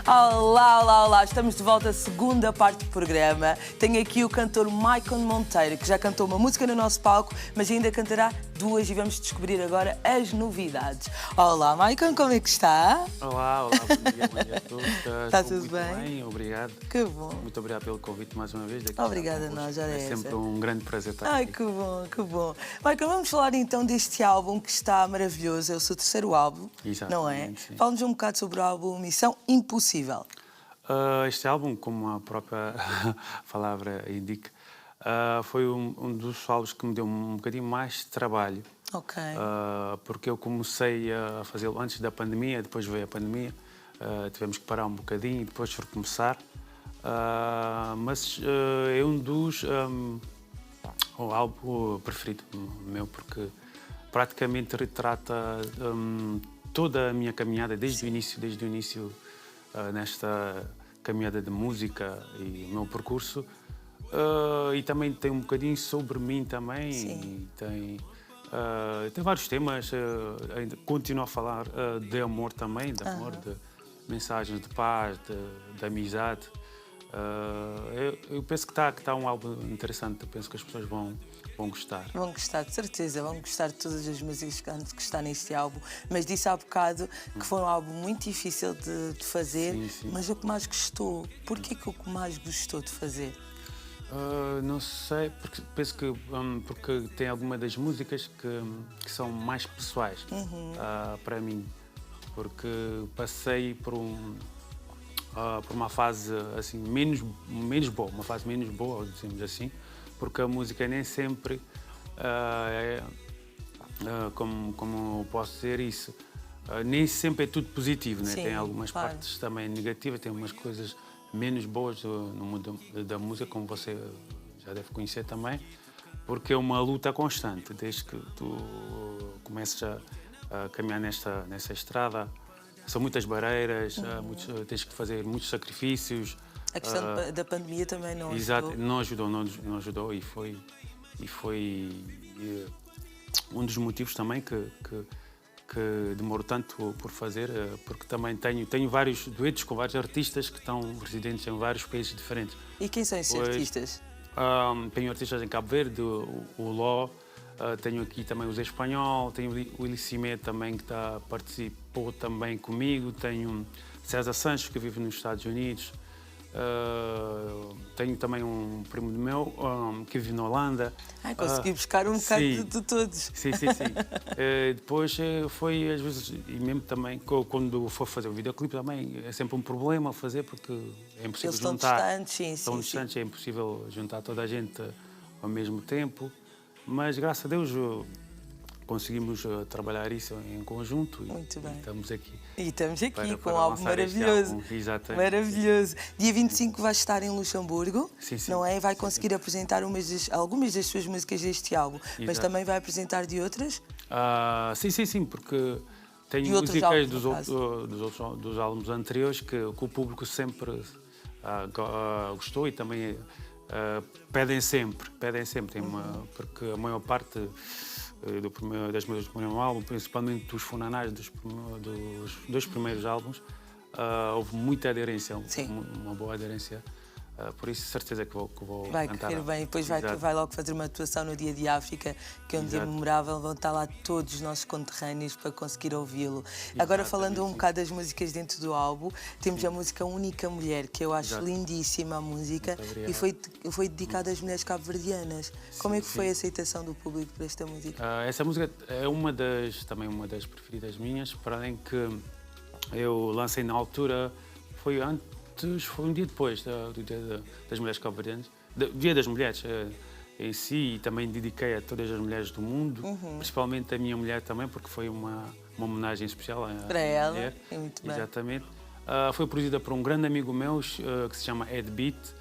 Olá, olá, olá. Estamos de volta à segunda parte do programa. Tenho aqui o cantor Maicon Monteiro, que já cantou uma música no nosso palco, mas ainda cantará duas e vamos descobrir agora as novidades. Olá, Maicon, como é que está? Olá, bom dia a todos. Está tudo bem? Bem? Obrigado. Que bom. Muito obrigado pelo convite mais uma vez. Obrigada a nós, já é sempre um grande prazer estar Ai, aqui. que bom, que bom. Maicon, vamos falar então deste álbum que está maravilhoso. É o seu terceiro álbum, não é? Sim. Fala-nos um bocado sobre o álbum Missão Impossível. Este álbum, como a própria palavra indica, foi um dos álbuns que me deu um bocadinho mais de trabalho. Ok. Porque eu comecei a fazê-lo antes da pandemia, depois veio a pandemia, tivemos que parar um bocadinho e depois recomeçar. Mas é um dos o álbum preferido meu, porque praticamente retrata toda a minha caminhada desde o início nesta caminhada de música e o meu percurso. E também tem um bocadinho sobre mim também. Sim. E tem vários temas. Ainda continuo a falar de amor também, de amor, de mensagens de paz, de amizade. Eu penso que está um álbum interessante. Eu penso que as pessoas vão gostar. Vão gostar, de certeza, vão gostar de todas as músicas que está neste álbum. Mas disse há bocado que foi um álbum muito difícil de fazer, Sim. mas o que mais gostou? Porquê que o que mais gostou de fazer? Não sei, porque penso que porque tem algumas das músicas que são mais pessoais para mim, porque passei por uma fase assim menos boa, uma fase menos boa, dizemos assim, porque a música nem sempre como posso dizer isso, nem sempre é tudo positivo, né? Sim, tem algumas claro. partes também negativas, tem umas coisas menos boas no mundo da música, como você já deve conhecer também, porque é uma luta constante, desde que tu começas a caminhar nessa estrada. São muitas barreiras, tens que fazer muitos sacrifícios. A questão da pandemia também não Exato, ajudou? não ajudou e foi um dos motivos também que demorou tanto por fazer, porque também tenho vários duetos com vários artistas que estão residentes em vários países diferentes. E quem são esses artistas? Tenho artistas em Cabo Verde, o Ló, tenho aqui também o Zé Espanhol, tenho o Ilicimé também que participou também comigo, tenho César Sanches que vive nos Estados Unidos, tenho também um primo meu que vive na Holanda. Consegui buscar um bocado de todos. Sim. Depois foi, às vezes, e mesmo também, quando for fazer o videoclipe também, é sempre um problema fazer, porque é impossível Eles estão juntar. distantes, Estão distantes, é impossível juntar toda a gente ao mesmo tempo. Mas, graças a Deus, conseguimos trabalhar isso em conjunto. Muito bem. E estamos aqui. E estamos aqui com um para álbum lançar este maravilhoso. álbum. Exatamente. Maravilhoso. Dia 25 vai estar em Luxemburgo, Sim. não é? Vai conseguir apresentar algumas das suas músicas deste álbum, mas Exato. também vai apresentar de outras? Sim, porque tenho músicas dos álbuns anteriores que o público sempre gostou e também pedem sempre. Porque a maior parte das músicas do primeiro álbum, principalmente dos Funanais, dos dois primeiros álbuns, houve muita aderência, uma boa aderência. Por isso, certeza que vou Vai cantar. correr bem, depois vai logo fazer uma atuação no Dia de África, que é um dia memorável, vão estar lá todos os nossos conterrâneos para conseguir ouvi-lo. Agora, falando um bocado das músicas dentro do álbum, temos a música Única Mulher, que eu acho lindíssima a música, e foi dedicada às mulheres cabo-verdianas. Como é que foi a aceitação do público para esta música? Essa música é também uma das preferidas minhas, para além que eu lancei na altura, foi um dia depois do Dia das Mulheres Cabo-Verdianas, do Dia das Mulheres em si, e também dediquei a todas as mulheres do mundo, principalmente a minha mulher também, porque foi uma homenagem especial para ela. Mulher. É muito bem. Exatamente. Foi produzida por um grande amigo meu que se chama Ed Beat.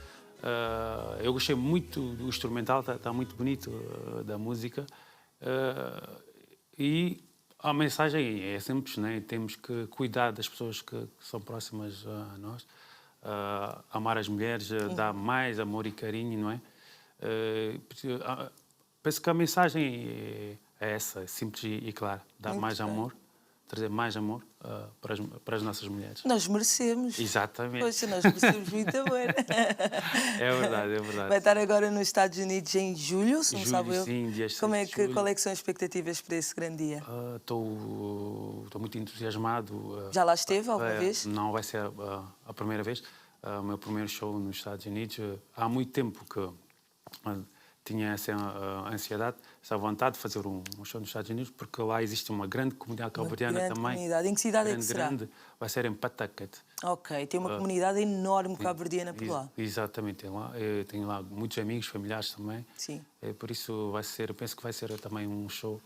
Eu gostei muito do instrumental, está muito bonito da música. E a mensagem é simples, né? Temos que cuidar das pessoas que são próximas a nós. Amar as mulheres, dar mais amor e carinho, não é? Penso que a mensagem é essa, simples e clara. Dar mais amor, trazer mais amor para as nossas mulheres. Nós merecemos. Exatamente. Poxa, nós merecemos muito amor. É verdade, é verdade. Vai estar agora nos Estados Unidos em julho, se não sabe eu. Sim, dia 6 Como é de que, julho. qual é que são as expectativas para esse grande dia? Estou muito entusiasmado. Já lá esteve alguma vez? Não vai ser a primeira vez. O meu primeiro show nos Estados Unidos. Há muito tempo que tinha essa ansiedade, essa vontade de fazer um show nos Estados Unidos, porque lá existe uma grande comunidade cabo-verdiana também. Comunidade. Em que cidade é que será? Grande. Vai ser em Pawtucket. Ok, tem uma comunidade enorme cabo-verdiana por lá. Exatamente, eu tenho lá muitos amigos, familiares também. Sim. Por isso vai ser, eu penso que vai ser também um show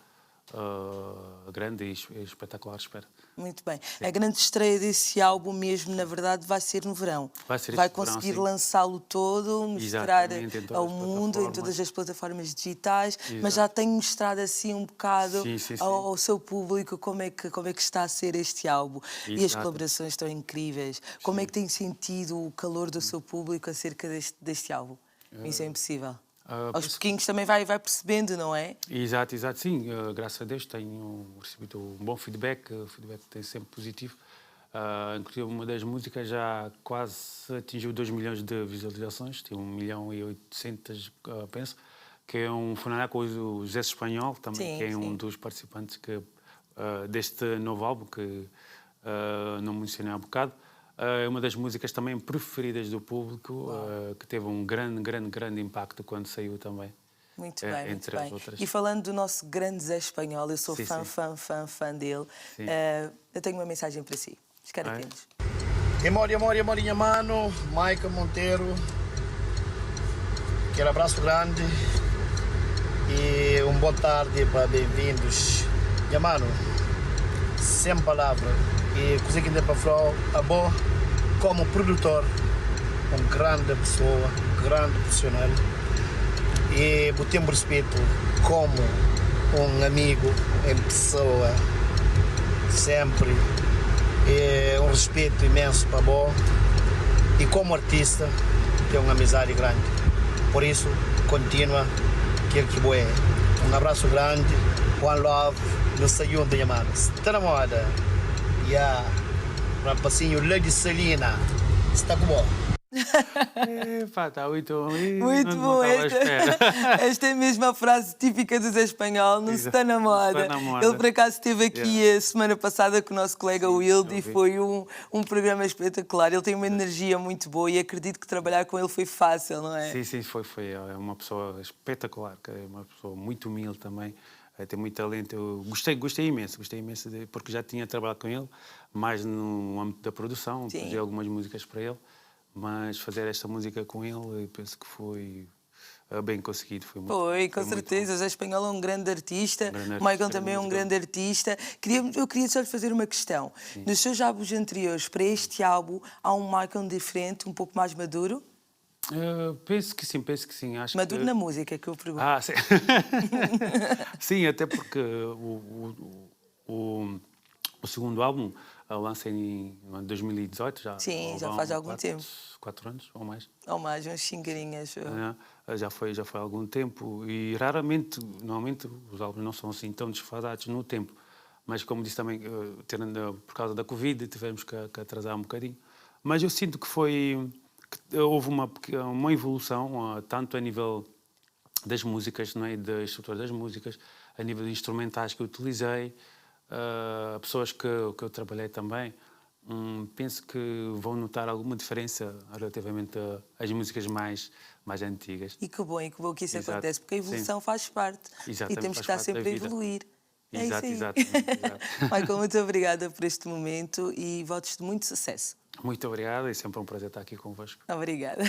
grande e espetacular, espero. Muito bem. A grande estreia desse álbum mesmo, na verdade, vai ser no verão. Vai conseguir lançá-lo todo, mostrar ao mundo, em todas as plataformas digitais, mas já tem mostrado assim um bocado ao seu público como é que está a ser este álbum. E as colaborações estão incríveis. Como é que tem sentido o calor do seu público acerca deste álbum? Isso é impossível. Aos pouquinhos também vai percebendo, não é? Exato, sim. Graças a Deus tenho recebido um bom feedback. O feedback tem sempre positivo. Inclusive, uma das músicas já quase atingiu 2 milhões de visualizações. Tem 1.800.000, penso. Que é um funerário com o José Espanhol, também, que é um dos participantes deste novo álbum, que não mencionei há bocado. É uma das músicas também preferidas do público, que teve um grande impacto quando saiu também. Muito bem, entre muito as bem. outras. E falando do nosso grande Zé Espanhol, eu sou fã dele. Eu tenho uma mensagem para si. Ficar atentos. Amor, mano, Michael Monteiro. Aquele abraço grande e boa tarde para bem-vindos. Minha mano, sem palavra. E coisa que ainda para falar, a boa, como produtor, uma grande pessoa, grande profissional. E tenho respeito como um amigo em pessoa, sempre. E um respeito imenso para a boa. E como artista, tenho uma amizade grande. Por isso, continua que boa é. Um abraço grande, one love, no saiu de Yamano. Está na moda. Rapazinho Lady Celina, está bom? Está muito bom. Esta é mesmo a frase típica do Zé Espanhol, não se está na moda. Ele, por acaso, esteve aqui a semana passada com o nosso colega Wilde e foi um programa espetacular. Ele tem uma energia muito boa e acredito que trabalhar com ele foi fácil, não é? Sim, foi. É uma pessoa espetacular, é uma pessoa muito humilde também. Tem muito talento. Eu gostei imenso porque já tinha trabalhado com ele, mais no âmbito da produção, fiz algumas músicas para ele, mas fazer esta música com ele, eu penso que foi bem conseguido. Foi, com certeza. O Zé Espanhol é um grande artista, o Michael também é um grande artista. Eu queria só lhe fazer uma questão. Nos seus álbuns anteriores, para este álbum, há um Michael diferente, um pouco mais maduro? Penso que sim. Acho maduro na música, que eu pergunto. Sim. Sim, até porque o segundo álbum lancei em 2018. Já faz algum tempo. 4 anos ou mais. Ou mais, uns 5 aninhos. Já foi há algum tempo e normalmente os álbuns não são assim tão desfasados no tempo. Mas como disse também, por causa da Covid, tivemos que atrasar um bocadinho. Mas eu sinto que houve uma evolução, tanto a nível das músicas, não é? Da estrutura das músicas, a nível de instrumentais que eu utilizei, pessoas que eu trabalhei também. Penso que vão notar alguma diferença relativamente às músicas mais antigas. E que bom que isso acontece, porque a evolução faz parte. E temos que estar sempre a evoluir. Exato. Michael, muito obrigada por este momento e votos de muito sucesso. Muito obrigado, é sempre um prazer estar aqui convosco. Obrigada.